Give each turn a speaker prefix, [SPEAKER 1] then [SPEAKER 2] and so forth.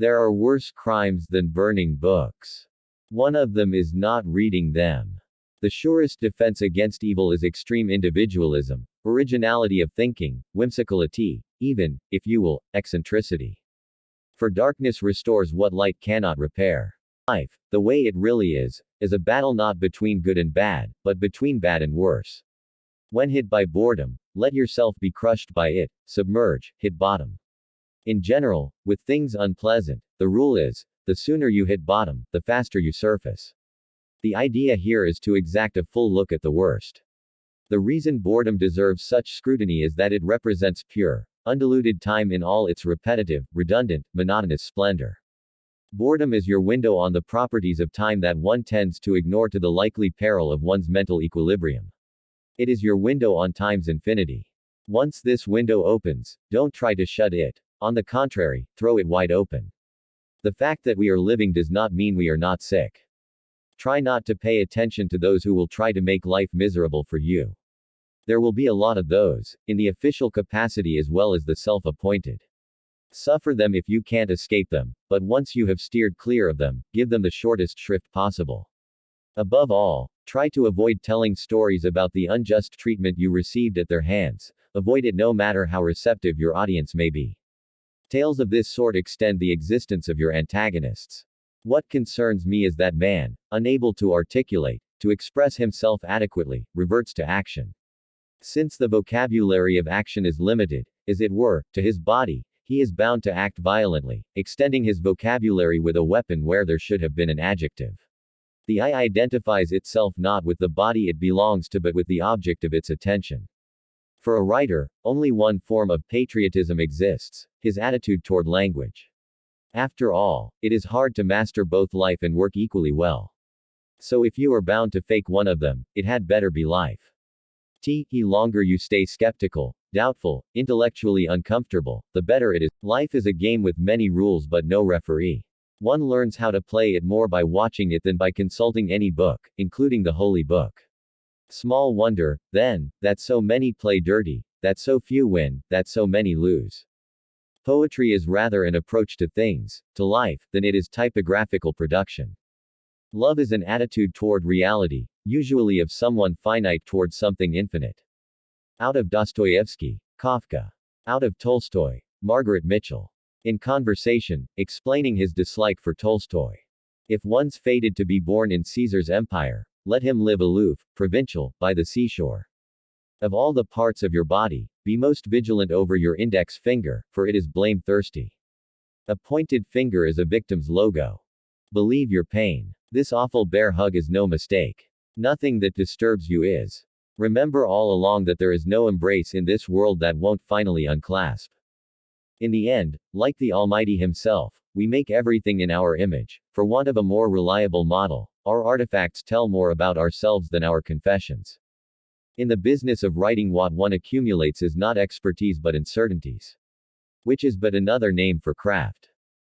[SPEAKER 1] There are worse crimes than burning books. One of them is not reading them. The surest defense against evil is extreme individualism, originality of thinking, whimsicality, even, if you will, eccentricity. For darkness restores what light cannot repair. Life, the way it really is a battle not between good and bad, but between bad and worse. When hit by boredom, let yourself be crushed by it, submerge, hit bottom. In general, with things unpleasant, the rule is, the sooner you hit bottom, the faster you surface. The idea here is to exact a full look at the worst. The reason boredom deserves such scrutiny is that it represents pure, undiluted time in all its repetitive, redundant, monotonous splendor. Boredom is your window on the properties of time that one tends to ignore to the likely peril of one's mental equilibrium. It is your window on time's infinity. Once this window opens, don't try to shut it. On the contrary, throw it wide open. The fact that we are living does not mean we are not sick. Try not to pay attention to those who will try to make life miserable for you. There will be a lot of those, in the official capacity as well as the self-appointed. Suffer them if you can't escape them, but once you have steered clear of them, give them the shortest shrift possible. Above all, try to avoid telling stories about the unjust treatment you received at their hands. Avoid it no matter how receptive your audience may be. Tales of this sort extend the existence of your antagonists. What concerns me is that man, unable to articulate, to express himself adequately, reverts to action. Since the vocabulary of action is limited, as it were, to his body, he is bound to act violently, extending his vocabulary with a weapon where there should have been an adjective. The I identifies itself not with the body it belongs to but with the object of its attention. For a writer, only one form of patriotism exists, his attitude toward language. After all, it is hard to master both life and work equally well. So if you are bound to fake one of them, it had better be life. The longer you stay skeptical, doubtful, intellectually uncomfortable, the better it is. Life is a game with many rules but no referee. One learns how to play it more by watching it than by consulting any book, including the Holy Book. Small wonder, then, that so many play dirty, that so few win, that so many lose. Poetry is rather an approach to things, to life, than it is typographical production. Love is an attitude toward reality, usually of someone finite toward something infinite. Out of Dostoevsky, Kafka. Out of Tolstoy, Margaret Mitchell. In Conversation, explaining his dislike for Tolstoy. If one's fated to be born in Caesar's empire, let him live aloof, provincial, by the seashore. Of all the parts of your body, be most vigilant over your index finger, for it is blame-thirsty. A pointed finger is a victim's logo. Believe your pain. This awful bear hug is no mistake. Nothing that disturbs you is. Remember all along that there is no embrace in this world that won't finally unclasp. In the end, like the Almighty Himself, we make everything in our image. For want of a more reliable model, our artifacts tell more about ourselves than our confessions. In the business of writing, what one accumulates is not expertise but uncertainties. Which is but another name for craft.